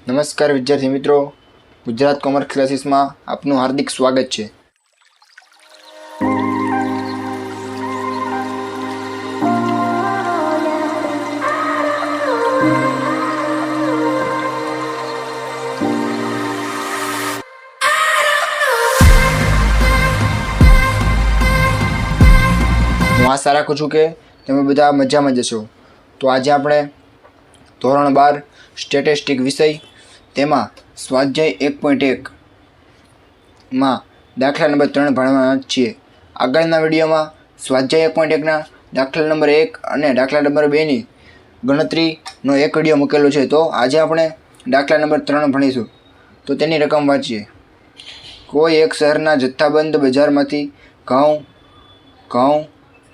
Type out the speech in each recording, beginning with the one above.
નમસ્કાર વિદ્યાર્થી મિત્રો, ગુજરાત કોમર્સ ક્લાસીસમાં આપનું હાર્દિક સ્વાગત છે। હું આશા રાખું છું કે તમે બધા મજામાં જશો। તો આજે આપણે ધોરણ 12 સ્ટેટિસ્ટિક વિષય તેમાં સ્વાધ્યાય 1.1 માં દાખલા નંબર 3 ભણવાના છીએ। આગળના વિડીયોમાં સ્વાધ્યાય 1.1 ના દાખલા નંબર 1 અને દાખલા નંબર 2 ની ગણતરીનો એક વિડીયો મૂકેલો છે। તો આજે આપણે દાખલા નંબર 3 ભણીશું। તો તેની રકમ વાંચીએ। કોઈ એક શહેરના જથ્થાબંધ બજારમાંથી ઘઉં,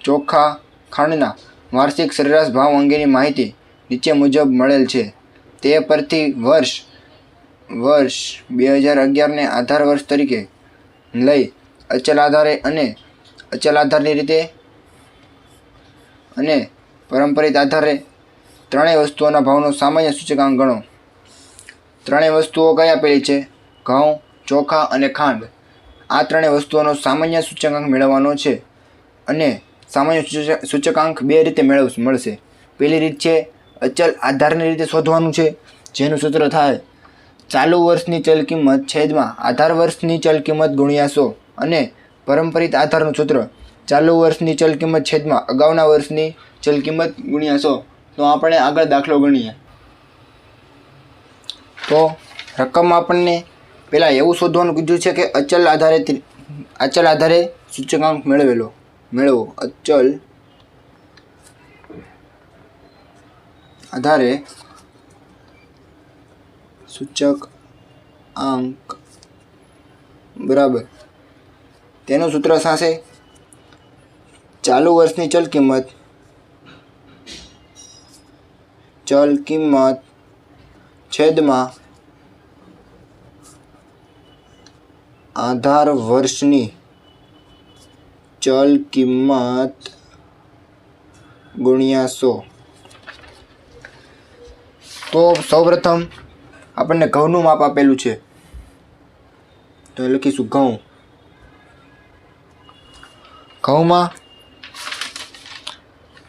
ચોખા, ખાંડના વાર્ષિક સરેરાશ ભાવ અંગેની માહિતી નીચે મુજબ મળેલ છે। તે પરથી વર્ષ 2011 ને આધાર વર્ષ તરીકે લઈ અચલ આધારે અને અચલ આધારની રીતે અને પરંપરિત આધારે ત્રણેય વસ્તુઓના ભાવનો સામાન્ય સૂચકાંક ગણો। ત્રણેય વસ્તુઓ કઈ આપેલી છે? ઘઉં, ચોખા અને ખાંડ। આ ત્રણેય વસ્તુઓનો સામાન્ય સૂચકાંક મેળવવાનો છે અને સામાન્ય સૂચકાંક બે રીતે મળશે। પહેલી રીત છે અચલ આધારની રીતે શોધવાનું છે, જેનું સૂત્ર થાય ચાલુ વર્ષની ચલ કિંમત છેદમાં આધાર વર્ષની ચલ કિંમત ગુણ્યા 100 અને પરંપરિત આધારનું સૂત્ર ચાલુ વર્ષની ચલ કિંમત છેદમાં અગાઉના વર્ષની ચલ કિંમત ગુણ્યા 100। તો આપણે આગળ દાખલો ગણીએ। તો રકમમાં આપણને પહેલાં એવું શોધવાનું કીધું છે કે અચલ આધારે સૂચકાંક મેળવો। અચલ આધારે સૂચકાંક બરાબર તેનું સૂત્ર થશે ચાલુ વર્ષની ચલ કિંમત છેદમાં આધાર વર્ષની ચલ કિંમત ગુણ્યા 100। તો સૌપ્રથમ આપણને ઘઉંનું માપ આપેલું છે, તો લખીશું ઘઉંમાં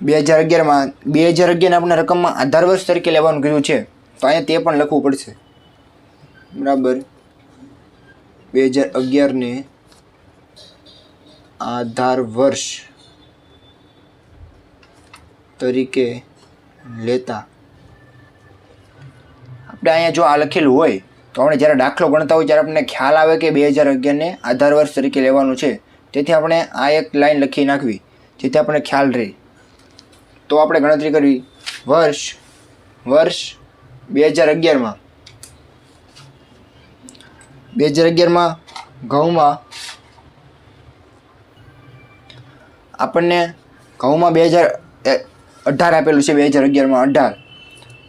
2011 ને આપણે રકમમાં આધાર વર્ષ તરીકે લેવાનું કીધું છે, તો અહીંયા તે પણ લખવું પડશે બરાબર। 2011 ને આધાર વર્ષ તરીકે લેતા આપણે અહીંયા જો આ લખેલું હોય તો આપણે જ્યારે દાખલો ગણતા હોય ત્યારે આપણને ખ્યાલ આવે કે 2011 ને આધાર વર્ષ તરીકે લેવાનું છે, તેથી આપણે આ એક લાઈન લખી નાખવી જેથી આપણને ખ્યાલ રહે। તો આપણે ગણતરી કરવી વર્ષ 2011 માં ઘઉંમાં આપણને 2018 આપેલું છે। 2011 માં 18,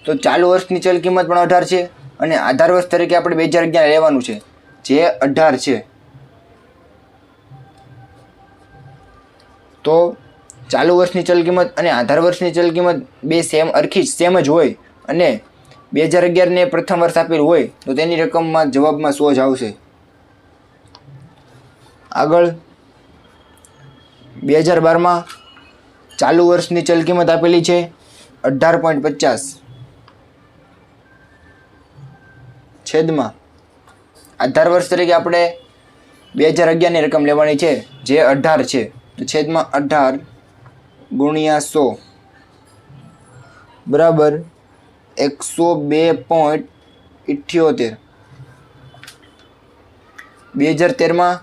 તો ચાલુ વર્ષની ચલ કિંમત પણ 18 છે અને આધાર વર્ષ તરીકે આપણે 2011 લેવાનું છે જે 18 છે। તો ચાલુ વર્ષની ચલ કિંમત અને આધાર વર્ષની ચલ કિંમત બે સેમ જ હોય અને 2011 ને પ્રથમ વર્ષ આપેલું હોય તો તેની રકમમાં જવાબમાં 100 જ આવશે। આગળ 2012 માં ચાલુ વર્ષની ચલ કિંમત આપેલી છે 18.50 છેદમાં આધાર વર્ષ તરીકે આપણે 2011 ની રકમ લેવાની છે જે 18 છે, તો છેદમાં 18 ગુણ્યા 100 બરાબર 102.78। 2013 માં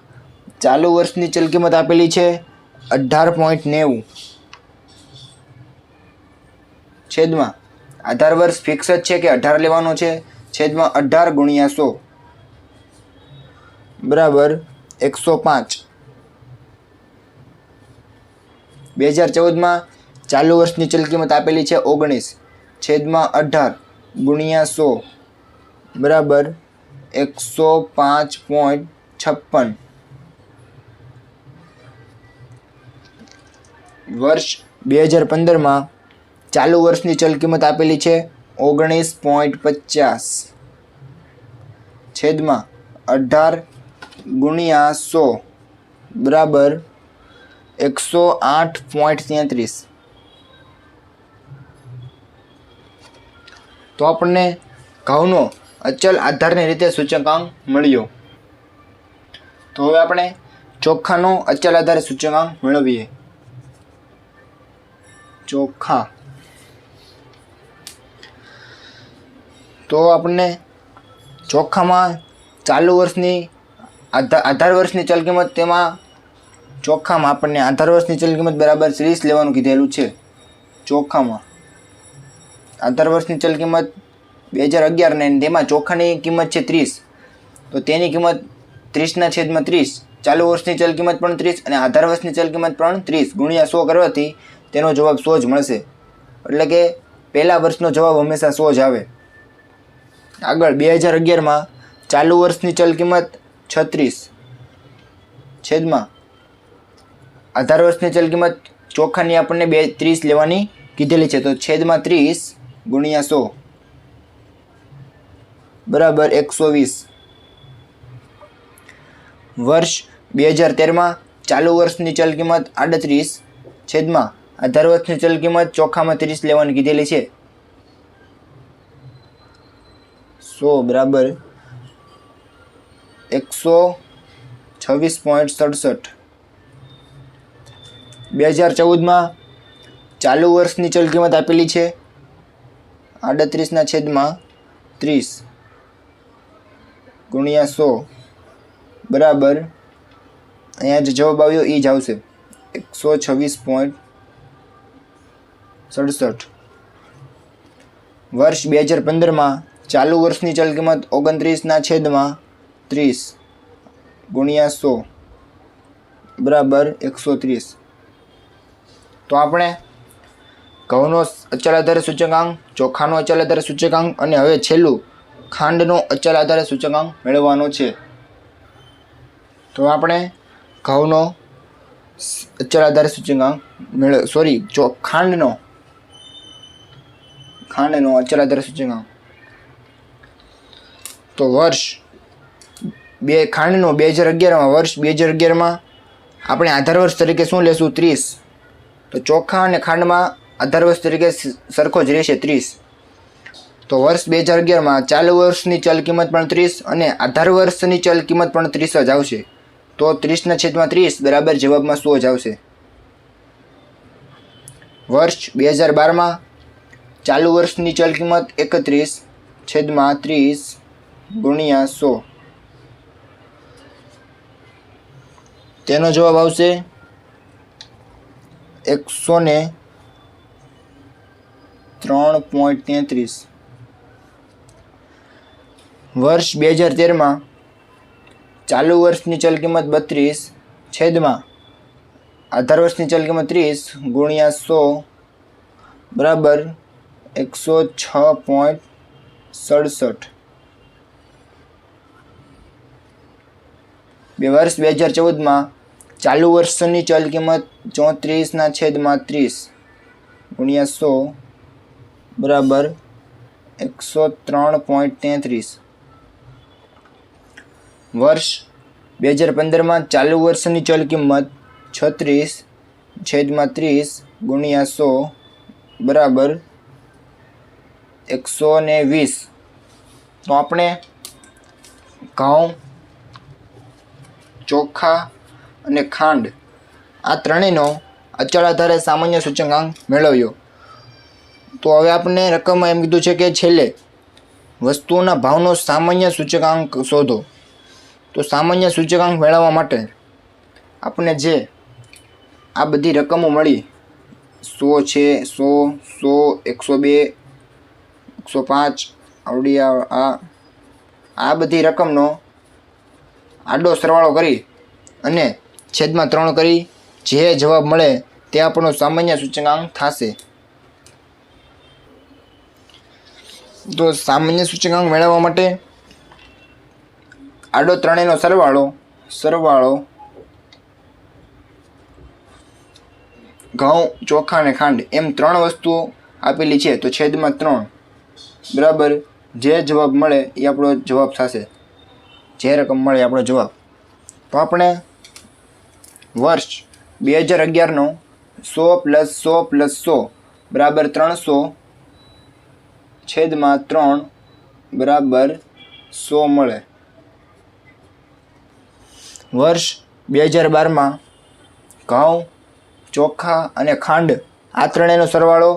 ચાલુ વર્ષની ચલ કિંમત આપેલી છે 18.90 છેદમાં આધાર વર્ષ ફિક્સ જ છે કે 18 લેવાનો છે, છેદમાં 18 ગુણ્યા 100 બરાબર 105। 2014 માં ચાલુ વર્ષની ચલ કિંમત આપેલી છે 19 છેદમાં 18 ગુણ્યા 100 બરાબર 105.56। વર્ષ 2015 માં ચાલુ વર્ષની ચલ કિંમત આપેલી છે 19.50 છેદમાં 18 ગુણ્યા 100 બરાબર 108.33। તો આપણને ઘઉંનો અચલ આધારની રીતે સૂચકાંક મળ્યો। તો હવે આપણે ચોખાનો અચલ આધારે સૂચકાંક મેળવીએ। ચોખા તો આપણને ચોખામાં ચાલુ વર્ષની આધાર વર્ષની ચલ કિંમત, તેમાં ચોખામાં આપણને આધાર વર્ષની ચલ કિંમત બરાબર 30 લેવાનું કીધેલું છે। ચોખામાં આધાર વર્ષની ચલ કિંમત 2011 ને તેમાં ચોખાની કિંમત છે 30, તો તેની કિંમત 30/30, ચાલુ વર્ષની ચલ કિંમત પણ 30 અને આધાર વર્ષની ચલ કિંમત પણ 30 ગુણ્યા 100 કરવાથી તેનો જવાબ 100 જ મળશે। એટલે કે પહેલા વર્ષનો જવાબ હંમેશા 100 જ આવે। આગળ 2011માં ચાલુ વર્ષની ચલ કિંમત 36 છેદમાં આધાર વર્ષની ચલ કિંમત ચોખાની આપણને 30 લેવાની કીધેલી છે, તો છેદમાં 30 ગુણ્યા 100 બરાબર 120। વર્ષ 2013માં ચાલુ વર્ષની ચલ કિંમત 38 છેદમાં આધાર વર્ષની ચલ કિંમત ચોખામાં 30 લેવાની કીધેલી છે, 100 બરાબર 126.67। 2014માં ચાલુ વર્ષની ચલ કિંમત આપેલી છે 38/30 ગુણ્યા 100 બરાબર, અહીંયા જે જવાબ આવ્યો એ જ આવશે 126.67। વર્ષ 2015માં ચાલુ વર્ષની ચલ કિંમત 29/30 ગુણ્યા 100 બરાબર 130। તો આપણે ઘઉંનો અચલ આધારે સૂચકાંક, ચોખાનો અચલ આધારે સૂચકાંક અને હવે છેલ્લું ખાંડનો અચલ આધારે સૂચકાંક મેળવવાનો છે। તો આપણે ઘઉંનો અચલ આધારે સૂચકાંક ખાંડનો અચલ આધારે સૂચકાંક, તો વર્ષ ખાંડનો 2011માં વર્ષ 2011માં આપણે આધાર વર્ષ તરીકે શું લેશું? 30। તો ચોખા અને ખાંડમાં આધાર વર્ષ તરીકે સરખો જ રહેશે 30। તો વર્ષ 2011માં ચાલુ વર્ષની ચલ કિંમત પણ 30 અને આધાર વર્ષની ચલ કિંમત પણ 30 જ આવશે, તો 30/30 બરાબર જવાબમાં 100 જ આવશે। વર્ષ 2012માં ચાલુ વર્ષની ચલ કિંમત 31/30 ગુણ્યા 100, તેનો જવાબ આવશે 103.33। વર્ષ 2013માં ચાલુ વર્ષની ચલ કિંમત 32 છેદમાં આધાર વર્ષની ચલ કિંમત 30 ગુણ્યા 100 બરાબર 106.67। વર્ષ 2014માં ચાલુ વર્ષની ચલ કિંમત 34/30 ગુણ્યા 100 બરાબર 103.33। વર્ષ 2015માં ચાલુ વર્ષની ચલ કિંમત 36/30 ગુણ્યા 100 બરાબર 120। તો આપણે ઘઉં, ચોખા અને ખાંડ આ ત્રણેયનો અચળ આધારે સામાન્ય સૂચકાંક મેળવ્યો। તો હવે આપણે રકમમાં એમ કીધું છે કે છેલ્લે વસ્તુઓના ભાવનો સામાન્ય સૂચકાંક શોધો। તો સામાન્ય સૂચકાંક મેળવવા માટે આપણે જે આ બધી રકમો મળી 100 છે, 100, 102, 105 આવડી આ બધી રકમનો આડો સરવાળો કરી અને છેદમાં 3 કરી જે જવાબ મળે તે આપણો સામાન્ય સૂચકાંક થશે। તો સામાન્ય સૂચકાંક મેળવવા માટે આડો ત્રણેયનો સરવાળો ઘઉં, ચોખા અને ખાંડ એમ 3 વસ્તુઓ આપેલી છે, તો છેદમાં 3 બરાબર જે જવાબ મળે એ આપણો જવાબ થશે। જે રકમ મળે આપણો જવાબ. તો આપણે વર્ષ 2011નો 100 + 100 + 100 બરાબર 300 છેદમાં 3 બરાબર 100 મળે. વર્ષ 2012માં ઘઉં, ચોખા અને ખાંડ આ ત્રણેયનો સરવાળો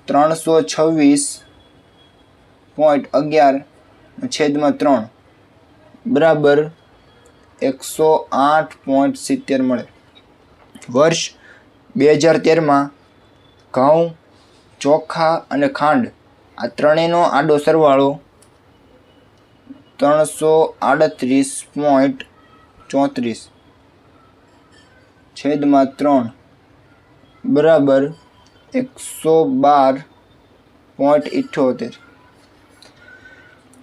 326.11 છેદમાં 3 બરાબર 108.70 મળે. વર્ષ 2013માં ઘઉં, ચોખા અને ખાંડ આ ત્રણેયનો આડો સરવાળો 338.34 છેદમાં 3 બરાબર 112.78.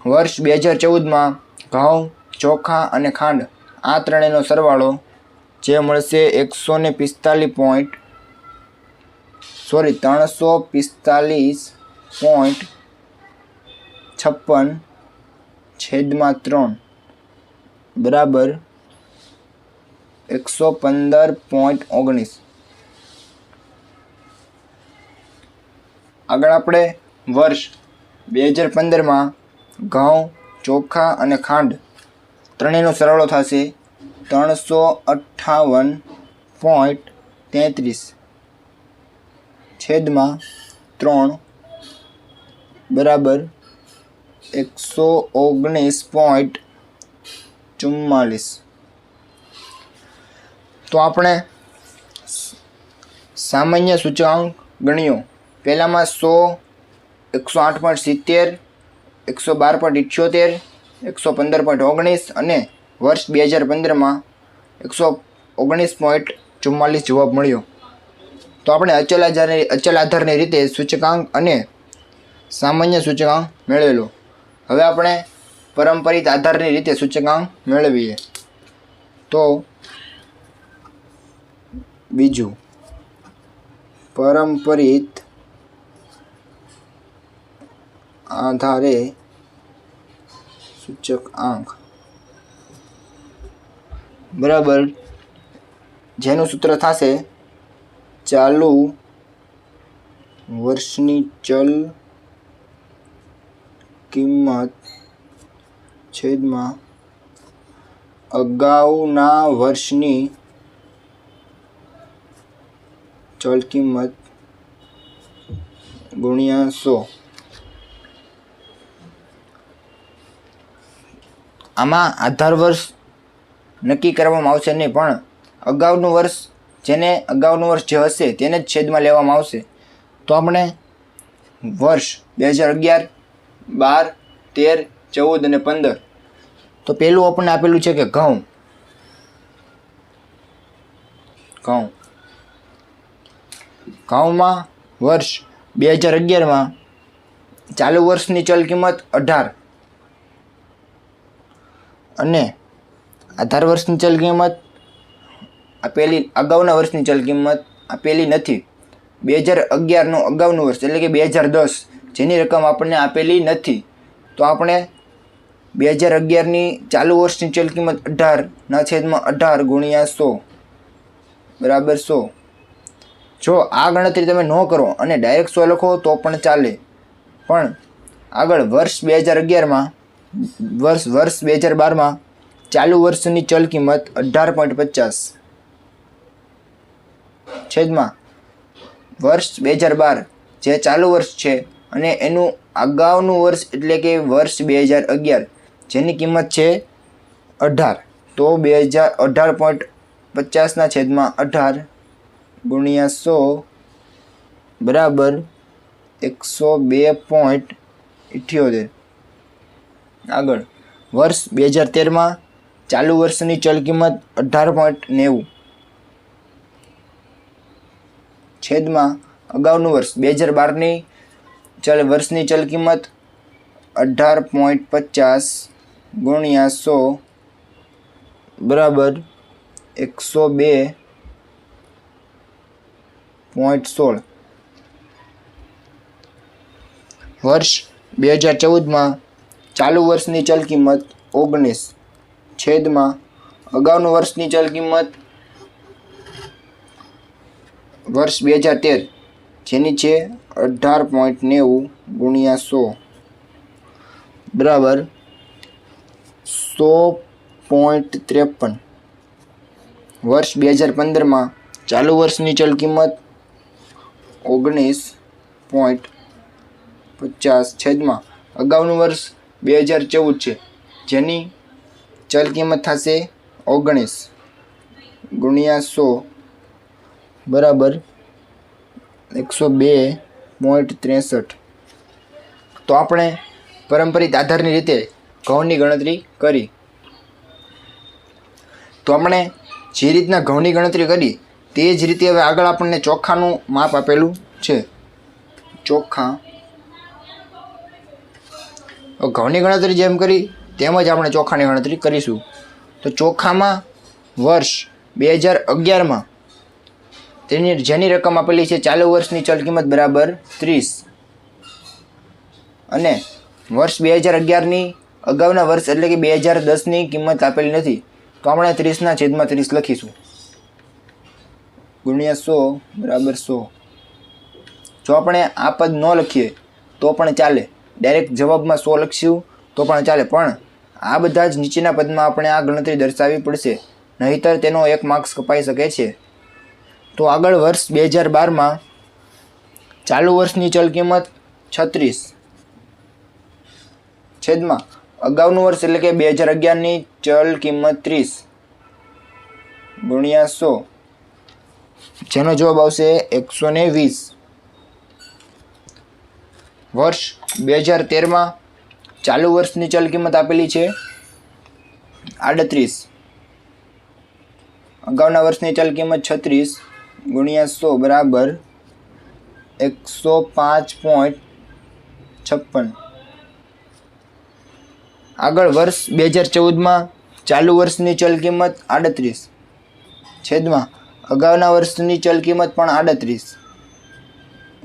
વર્ષ 2014માં ઘઉં, ચોખા અને ખાંડ આ ત્રણેયનો સરવાળો જે મળશે 345.56 છેદમાં 3 બરાબર 115.19. આગળ આપણે વર્ષ 2015માં ઘઉં, ચોખા અને ખાંડ ત્રણેયનો સરવાળો થશે 358.33 છેદમાં 3 બરાબર 119.44. તો આપણે સામાન્ય સૂચકાંક ગણ્યો. પહેલામાં 100, 108.70, 112.78, 115.19 અને વર્ષ 2015માં 119.44 જવાબ મળ્યો. તો આપણે અચલ આધારની રીતે સૂચકાંક અને સામાન્ય સૂચકાંક મેળવેલો. હવે આપણે પરંપરિત આધારની રીતે સૂચકાંક મેળવીએ. તો બીજું પરંપરિત આધારે સૂચકાંક બરાબર, જેનું સૂત્ર થશે ચાલુ વર્ષની ચલ કિંમત છેદમાં અગાઉના વર્ષની ચલ કિંમત ગુણ્યા 100. આમાં આધાર વર્ષ નક્કી કરવામાં આવશે નહીં, પણ અગાઉનું વર્ષ જે હશે તેને જ છેદમાં લેવામાં આવશે. તો આપણે વર્ષ 2011, 12, 13, 14 અને 15. તો પહેલું આપણને આપેલું છે કે ઘઉંમાં વર્ષ 2011માં ચાલુ વર્ષની ચલ કિંમત 18 અને આધાર વર્ષની ચલ કિંમત આપેલી, અગાઉના વર્ષની ચલ કિંમત આપેલી નથી. 2011નું અગાઉનું વર્ષ એટલે કે 2010 જેની રકમ આપણને આપેલી નથી. તો આપણે 2011ની ચાલુ વર્ષની ચલ કિંમત 18 છેદમાં 18 ગુણ્યા 100 બરાબર 100. જો આ ગણતરી તમે ન કરો અને ડાયરેક્ટ 100 લખો તો પણ ચાલે, પણ આગળ વર્ષ 2012માં ચાલુ વર્ષની ચલ કિંમત 18.50 છેદમાં વર્ષ 2012 જે ચાલુ વર્ષ છે અને એનું અગાઉનું વર્ષ એટલે કે વર્ષ 2011 જેની કિંમત છે 18. તો 18.50 છેદમાં 18 ગુણ્યા 100 બરાબર 102.78. આગળ વર્ષ 2013માં ચાલુ વર્ષની ચલ કિંમત 18.90 છેદમાં અગાઉનું વર્ષ 2012ની વર્ષની ચલ કિંમત 18.50 ગુણ્યા 100 બરાબર 102.16. વર્ષ 2014માં ચાલુ વર્ષની ચલ કિંમત 19 છેદમાં અગાઉનું વર્ષની ચલ કિંમત વર્ષ 2013 જેની છે 18.90 ગુણ્યા 100 બરાબર 100.53. વર્ષ 2015 ચાલુ વર્ષની ચલ કિંમત 19.50 છેદમાં અગાઉનું વર્ષ 2014 છે જેની ચલ કિંમત થશે 19 ગુણ્યા 100 બરાબર 102.63. તો આપણે પરંપરિત આધારની રીતે ઘઉંની ગણતરી કરી. તો આપણે જે રીતના ઘઉંની ગણતરી કરી તે જ રીતે હવે આગળ આપણને ચોખાનું માપ આપેલું છે. ચોખા ઘઉંની ગણતરી જેમ કરી તેમ જ આપણે ચોખાની ગણતરી કરીશું. તો ચોખામાં વર્ષ 2011 જેની રકમ આપેલી છે ચાલુ વર્ષની ચલ કિંમત બરાબર 30 અને વર્ષ 2011ની અગાઉના વર્ષ એટલે કે 2010ની કિંમત આપેલી નથી. તો આપણે 30/30 લખીશું ગુણ્યા 100 બરાબર 100. જો આપણે આ પદ ન લખીએ તો પણ ચાલે, ડાયરેક્ટ જવાબમાં 100 લખીશું તો પણ ચાલે, પણ આ બધા જ નીચેના પદમાં આપણે આ ગણતરી દર્શાવવી પડશે, નહીંતર તેનો 1 માર્ક્સ કપાઈ શકે છે. તો આગળ વર્ષ 2012 ચાલુ વર્ષની ચલ કિંમત 36 છેદમાં અગાઉનું વર્ષ એટલે કે 2011ની ચલ કિંમત 30 ગુણ્યા 100 જેનો જવાબ આવશે 120. વર્ષ 2013 ચાલુ વર્ષની ચલ કિંમત આપેલી છે 38 અગાઉના વર્ષની ચલ કિંમત 36 ગુણ્યા 100 બરાબર 105.56. આગળ વર્ષ 2014 ચાલુ વર્ષની ચલ કિંમત 38 છેદમાં અગાઉના વર્ષની ચલ કિંમત પણ 38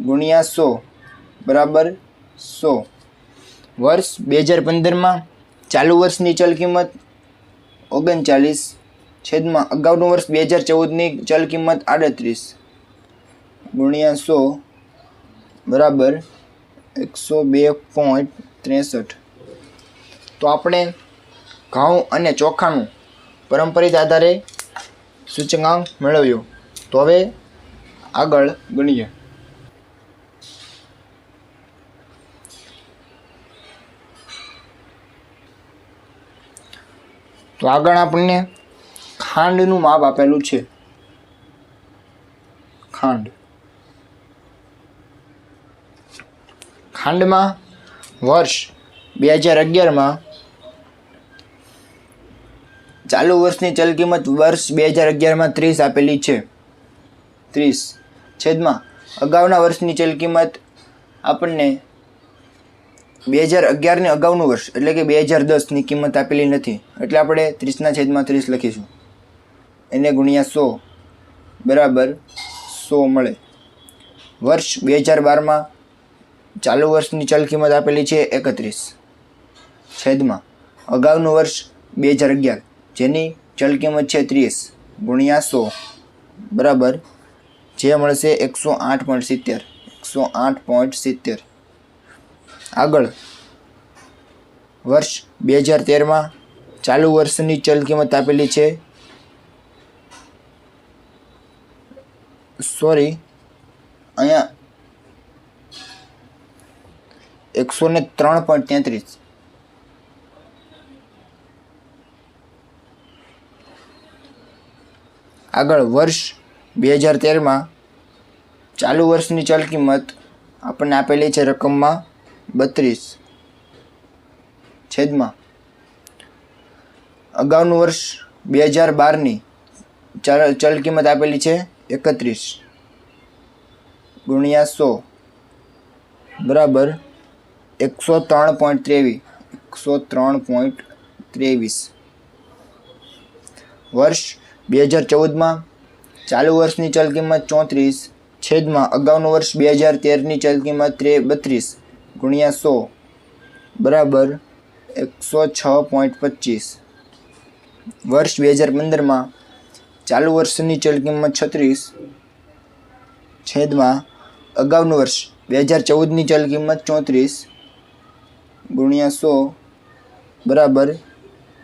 ગુણ્યા 100 બરાબર 100. વર્ષ 2015 ચાલુ વર્ષની ચલ કિંમત 39 છેદમાં અગાઉનું વર્ષ 2014ની ચલ કિંમત 38 ગુણ્યા 100 બરાબર 102.63. તો આપણે ઘઉં અને ચોખાનું પરંપરિત આધારે સૂચકાંક મેળવ્યો. તો હવે આગળ ગણીએ. તો આગળ આપણને ખાંડનું માપ આપેલું છે. ખાંડમાં વર્ષ 2011 ચાલુ વર્ષની ચલ કિંમત વર્ષ 2011 30 આપેલી છે 30 છેદમાં અગાઉના વર્ષની ચલ કિંમત આપણને 2011ની અગાઉનું વર્ષ એટલે કે 2010ની કિંમત આપેલી નથી, એટલે આપણે 30/30 લખીશું. એને ગુણ્યા 100 બરાબર 100 મળે. વર્ષ 2012 ચાલુ વર્ષની ચલ કિંમત આપેલી છે 31 છેદમાં અગાઉનું વર્ષ 2011 જેની ચલ કિંમત છે 30 ગુણ્યા 100 બરાબર જે મળશે 108.70. આગળ વર્ષ 2013 ચાલુ વર્ષની ચલ કિંમત આપેલી છે અહીંયા 103.33. આગળ વર્ષ 2013 ચાલુ વર્ષની ચલ કિંમત આપણને આપેલી છે રકમમાં 32 છેદમાં અગાઉનું વર્ષ 2012ની ચલ કિંમત આપેલી છે 31 ગુણ્યા 100 બરાબર 103.23. વર્ષ 2014 ચાલુ વર્ષની ચલ કિંમત 34 છેદમાં અગાઉનું વર્ષ 2013ની ચલ કિંમત 32 ગુણ્યા 100 બરાબર 106.25. વર્ષ 2015માં ચાલુ વર્ષની ચલ કિંમત 36 છેદમાં અગાઉનું વર્ષ 2014ની ચલ કિંમત 34 ગુણ્યા 100 બરાબર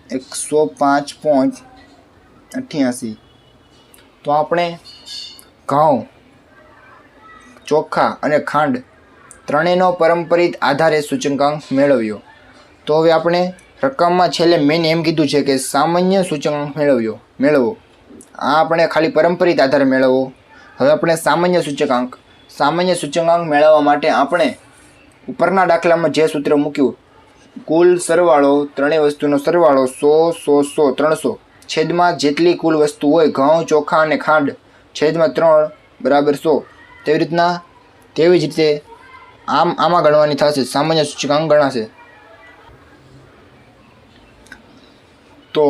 105.88। તો આપણે ઘઉં, ચોખા અને ખાંડ ત્રણેયનો પરંપરિત આધારે સૂચકાંક મેળવ્યો। તો હવે આપણે રકમમાં છેલ્લે મેન એમ કીધું છે કે સામાન્ય સૂચકાંક મેળવો। આ આપણે ખાલી પરંપરિત આધારે મેળવવો। હવે આપણે સામાન્ય સૂચકાંક મેળવવા માટે આપણે ઉપરના દાખલામાં જે સૂત્ર મૂક્યું, કુલ સરવાળો ત્રણેય વસ્તુનો સરવાળો 100 100 100 300 છેદમાં જેટલી કુલ વસ્તુ હોય ઘઉં, ચોખા અને ખાંડ છેદમાં 3 બરાબર 100। તેવી જ રીતે આમાં ગણવાની થશે, સામાન્ય સૂચકાંક ગણાશે। તો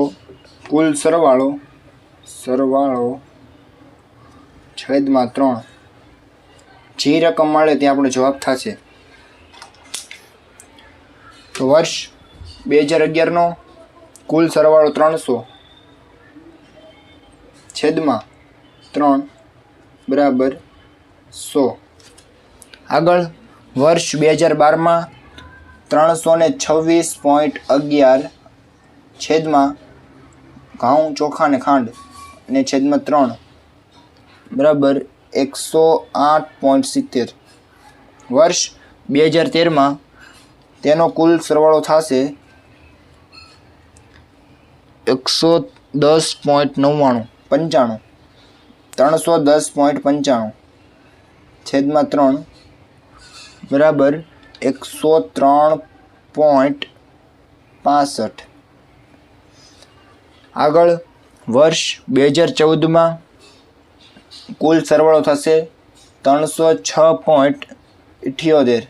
કુલ સરવાળો છેદમાં 3 જે રકમ મળે તે આપણો જવાબ થશે। તો વર્ષ 2011નો કુલ સરવાળો 300 છેદમાં 3 બરાબર 100। આગળ વર્ષ 2012માં 326.11 છેદમાં ઘઉં, ચોખા અને ખાંડ અને છેદમાં 3 બરાબર 108.70। વર્ષ 2013માં તેનો કુલ સરવાળો થશે 110.95 310.95 છેદમાં 3 બરાબર 103.65। આગળ વર્ષ 2014માં કુલ સરવાળો થશે 306.78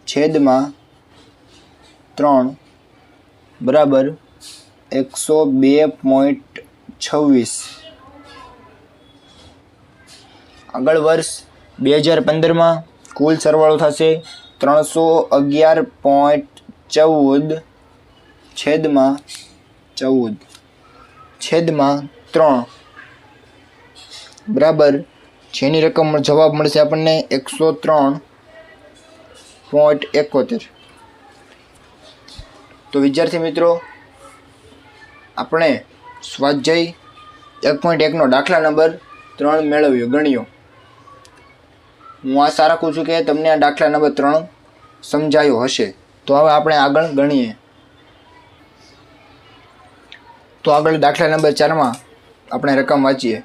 છેદમાં 3 બરાબર 102.26। આગળ વર્ષ 2015માં કુલ સરવાળો થશે 311.14 છેદમાં 3 બરાબર જેની રકમ જવાબ મળશે આપણને 103.71। તો વિદ્યાર્થી મિત્રો, આપણે સ્વાધ્યાય 1.1નો દાખલા નંબર 3 ગણ્યો। હું આશા રાખું છું કે તમને આ દાખલા નંબર 3 સમજાયો હશે। તો હવે આપણે આગળ ગણીએ। તો આગળ દાખલા નંબર 4માં આપણે રકમ વાંચીએ।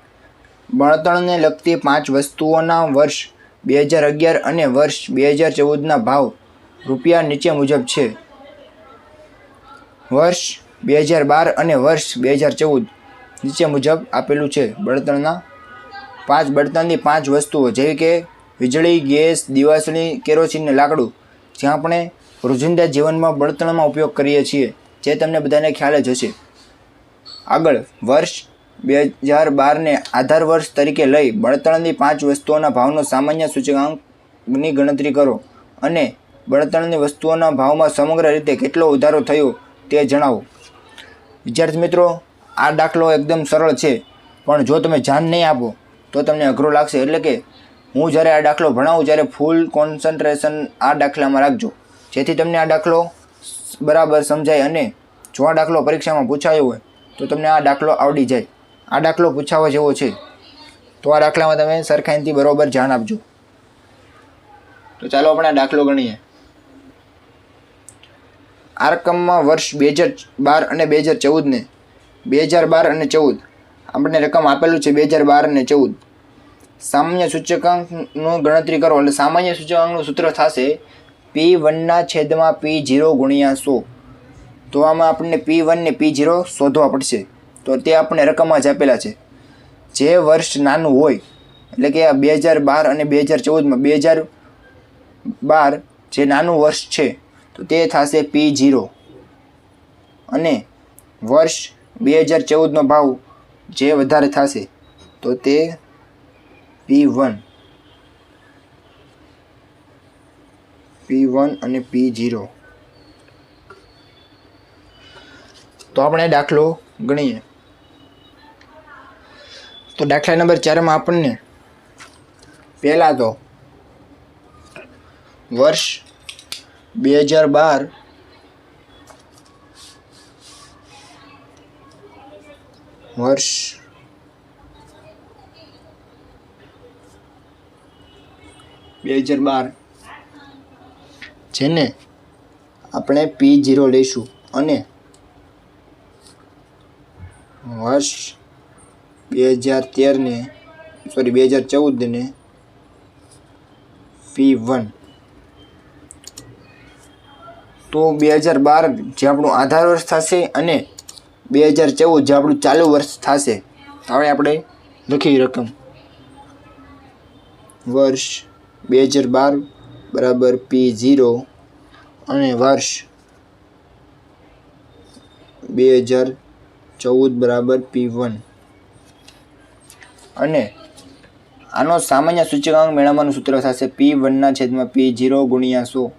બળતણને લગતી 5 વસ્તુઓના વર્ષ 2011 અને વર્ષ 2014ના ભાવ રૂપિયા નીચે મુજબ છે। વર્ષ 2012 અને વર્ષ 2014 નીચે મુજબ આપેલું છે। બળતણની 5 વસ્તુઓ જેવી કે વીજળી, ગેસ, દિવાસળી, કેરોસીન અને લાકડું, જે આપણે રોજિંદા જીવનમાં બળતણમાં ઉપયોગ કરીએ છીએ, જે તમને બધાને ખ્યાલ જ હશે। આગળ વર્ષ 2012ને આધાર વર્ષ તરીકે લઈ બળતણની 5 વસ્તુઓના ભાવનો સામાન્ય સૂચકાંકની ગણતરી કરો અને બળતણની વસ્તુઓના ભાવમાં સમગ્ર રીતે કેટલો વધારો થયો તે જણાવો। વિદ્યાર્થી મિત્રો, આ દાખલો એકદમ સરળ છે, પણ જો તમે ધ્યાન નહીં આપો તો તમને અઘરો લાગશે। એટલે કે હું જ્યારે આ દાખલો ભણાવું ત્યારે ફૂલ કોન્સન્ટ્રેશન આ દાખલામાં રાખજો, જેથી તમને આ દાખલો બરાબર સમજાય અને જો આ દાખલો પરીક્ષામાં પૂછાયો હોય તો તમને આ દાખલો આવડી જાય। આ દાખલો પૂછાવા જેવો છે, તો આ દાખલામાં તમે સરખાઈથી બરાબર ધ્યાન આપજો। તો ચાલો આપણે આ દાખલો ગણીએ। આ રકમમાં વર્ષ 2012 અને 2014ને 2012 અને 14 આપણને રકમ આપેલું છે 2012 અને 14। સામાન્ય સૂચકાંકનું ગણતરી કરો એટલે સામાન્ય સૂચકાંકનું સૂત્ર થશે P1 છેદમાં P0 ગુણ્યા 100। તો આમાં આપણને P1 ને P0 શોધવા પડશે। તો તે આપણને રકમમાં જ આપેલા છે। જે વર્ષ નાનું હોય એટલે કે આ 2012 અને 2014માં 2012 જે નાનું વર્ષ છે તો તે થશે P0 અને વર્ષ 2014નો ભાવ જે વધારે થશે તો તે P1 અને P0। તો આપણે દાખલો ગણીએ. તો દાખલા નંબર 4 માં આપણને પહેલા તો વર્ષ 2012 જેને આપણે P0 લઈશું અને વર્ષ 2014 ને P1. તો 2012 જે આપણું આધાર વર્ષ થશે અને 2014 જે આપણું ચાલુ વર્ષ થશે. હવે આપણે લખી રકમ વર્ષ 2012 બરાબર P0 અને વર્ષ 2014 બરાબર P1. અને આનો સામાન્ય સૂચકાંક મેળવવાનું સૂત્ર થશે P1/P0 ગુણ્યા 100.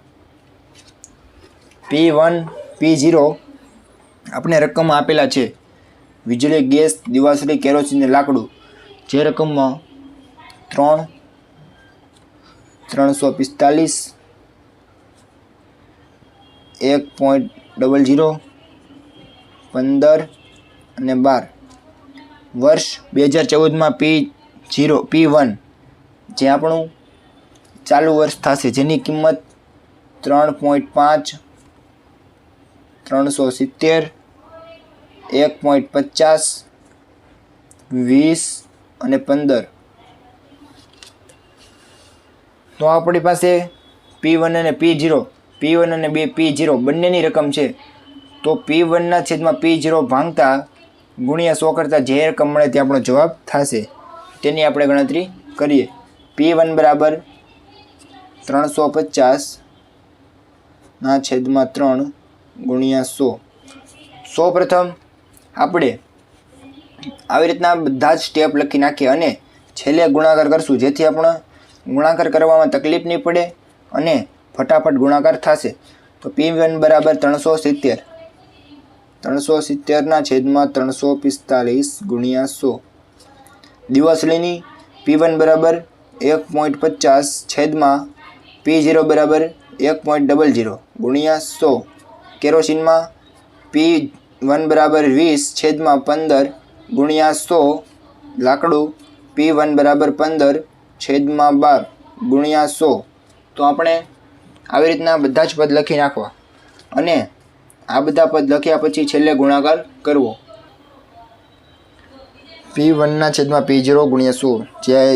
P0 આપણે રકમ આપેલા છે વીજળી, ગેસ, દિવાસળી, કેરોસીન ને લાકડું. જે રકમમાં 345 1.00 15 અને 12. વર્ષ 2014 P1 જે આપણું ચાલુ વર્ષ થશે જેની કિંમત 3.5 370 1.50 20 અને 15. તો આપણી પાસે P1 અને P0 બંનેની રકમ છે. તો P1/P0 ભાંગતા ગુણ્યા 100 કરતાં જે રકમ મળે તે આપણો જવાબ થશે. તેની આપણે ગણતરી કરીએ. P1 બરાબર 350/3 ગુણ્યા 100. સૌપ્રથમ આપણે આવી રીતના બધા જ સ્ટેપ લખી નાખીએ અને છેલ્લે ગુણાકાર કરશું જેથી આપણે ગુણાકાર કરવામાં તકલીફ નહીં પડે અને ફટાફટ ગુણાકાર થશે. તો P1 બરાબર 370 345 ગુણ્યા 100. દિવાસળીની P1 બરાબર 1.50 છેદમાં P0 બરાબર 1.00 ગુણ્યા 100. કેરોસીનમાં P1 બરાબર 20 છેદમાં 15 ગુણ્યા 100. લાકડું P1 બરાબર 15 છેદમાં 12 ગુણ્યા 100. તો આપણે આવી રીતના બધા જ પદ લખી નાખવા અને આ બધા પદ લખ્યા પછી છેલ્લે ગુણાકાર કરવો. P1/P0 ગુણ્યા 100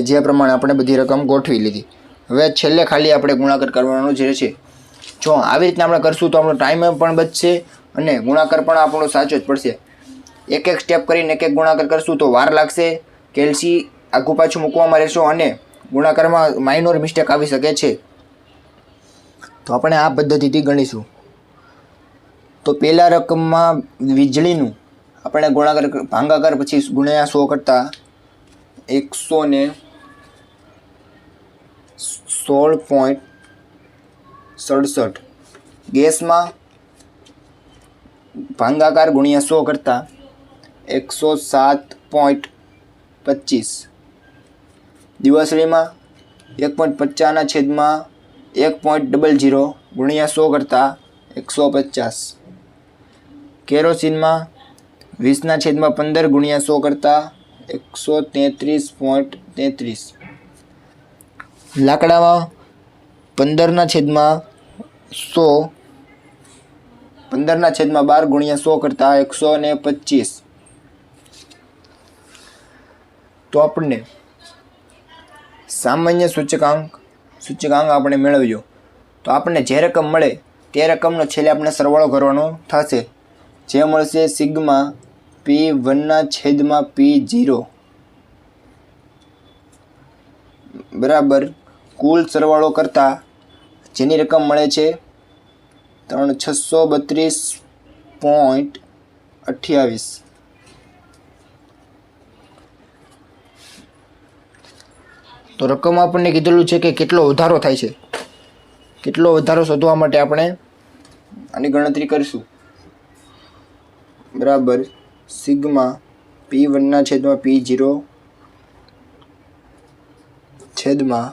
જે પ્રમાણે આપણે બધી રકમ ગોઠવી લીધી. હવે છેલ્લે ખાલી આપણે ગુણાકાર કરવાનો જે છે. જો આવી રીતના આપણે કરશું તો આપણો ટાઈમ પણ બચશે અને ગુણાકાર પણ આપણો સાચો જ પડશે. એક એક સ્ટેપ કરીને એક એક ગુણાકાર કરશું તો વાર લાગશે, કેલ્સી આઘું પાછું મૂકવામાં રહેશો અને ગુણાકારમાં માઇનોર મિસ્ટેક આવી શકે છે. તો આપણે આ પદ્ધતિથી ગણીશું. તો પહેલા રકમમાં વીજળીનું આપણે ભાગાકાર પછી ગુણ્યા 100 કરતાં 116.67. ગેસમાં ભાગાકાર ગુણ્યા 100 કરતાં 107.25. દિવાસળીમાં 1.50 છેદમાં 1.00 ગુણ્યા 100 કરતાં 150. કેરોસીનમાં 20/15 ગુણ્યા 100 કરતાં 133.33. લાકડામાં 15/12 ગુણ્યા 100 કરતાં 125. તો આપણને સામાન્ય સૂચકાંક આપણે મેળવ્યો. તો આપણને જે રકમ મળે તે રકમનો છેલ્લે આપણે સરવાળો કરવાનો થશે. જે મળશે સિગ્મા P1/P0 બરાબર કુલ સરવાળો કરતાં જેની રકમ મળે છે 632.28. તો રકમ આપણને કીધેલું છે કે કેટલો વધારો થાય છે. કેટલો વધારો શોધવા માટે આપણે આની ગણતરી કરીશું. બરાબર સિગ્મા P1 છેદમાં P0 છેદમાં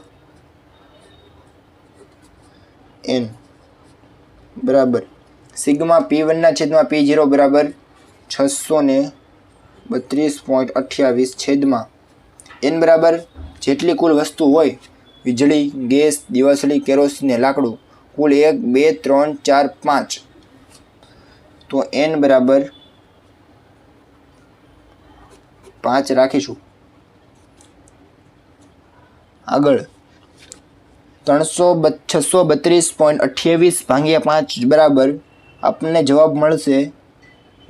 n બરાબર સિગ્મા P1 છેદમાં P0 બરાબર 632.28 છેદમાં n બરાબર જેટલી કુલ વસ્તુ હોય વીજળી, ગેસ, દિવાસળી, કેરોસીન ને લાકડું કુલ 1 2 3 4 5 તો n બરાબર 5 રાખીશું। આગળ 632.28 ભાગ્યા 5 બરાબર આપણને જવાબ મળશે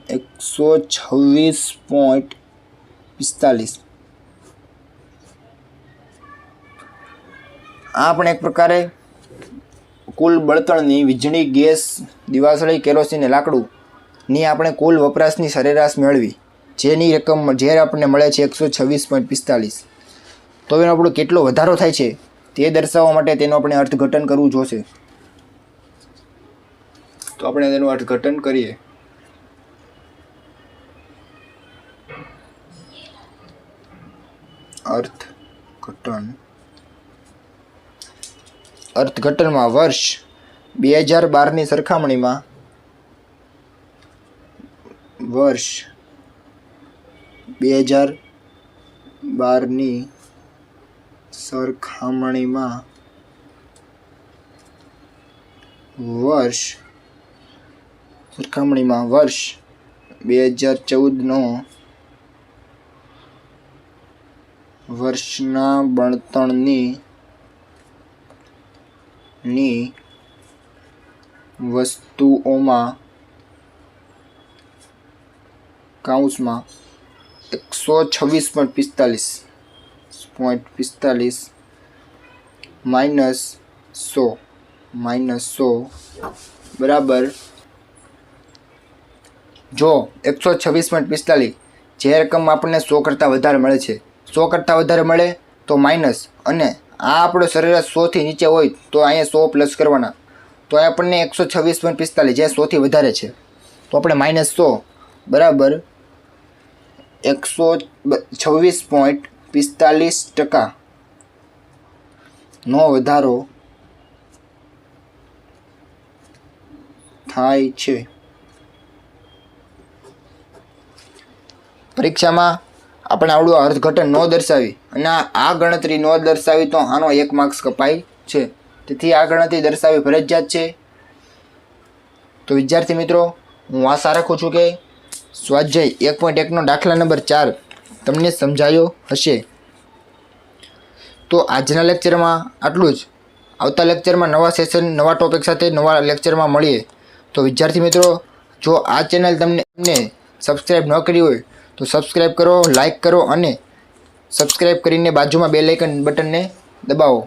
126.45। આ આપણે એક પ્રકારે કુલ બળતણની વીજળી, ગેસ, દિવાસળી, કેરોસીન ને લાકડું ની આપણે કુલ વપરાશની સરેરાશ મેળવી જેની રકમ જે આપણને મળે છે 126.45। તો એનો આપણો કેટલો વધારો થાય છે તે દર્શાવવા માટે તેનું આપણે અર્થઘટન કરવું જોશે। તો આપણે તેનું અર્થઘટન કરીએ। અર્થઘટનમાં વર્ષ 2012ની સરખામણીમાં વર્ષ 2012ની સરખામણીમાં વર્ષ 2014નો વર્ષના બળતણની વસ્તુઓમાં કાઉન્સમાં 126.45 માઇનસ 100 બરાબર જો 126.45 જે રકમ આપણને 100 કરતાં વધારે મળે છે 100 કરતાં વધારે મળે તો માઇનસ અને આ આપણો સરેરાશ 100 થી નીચે હોય તો અહીંયા 100 પ્લસ કરવાના તો આપણને 126.45 જે 100 થી વધારે છે તો આપણે માઇનસ 100 બરાબર 126.45% નો વધારો થાય છે। પરીક્ષામાં આપણે આવડું અર્થઘટન ન દર્શાવી અને આ ગણતરી ન દર્શાવી તો આનો 1 માર્ક્સ કપાય છે। તેથી આ ગણતરી દર્શાવી ફરજિયાત છે। તો વિદ્યાર્થી મિત્રો હું આશા રાખું છું કે સ્વાધ્યાય 1.1નો દાખલા નંબર 4 તમને સમજાયો હશે। તો આજના લેક્ચરમાં આટલું જ। આવતા લેક્ચરમાં નવા સેશન નવા ટોપિક સાથે નવા લેક્ચરમાં મળીએ। તો વિદ્યાર્થી મિત્રો જો આ ચેનલ તમને સબસ્ક્રાઇબ ન કરી હોય તો સબસ્ક્રાઇબ કરો, લાઇક કરો અને સબસ્ક્રાઇબ કરીને બાજુમાં બેલ આઇકન બટનને દબાવો।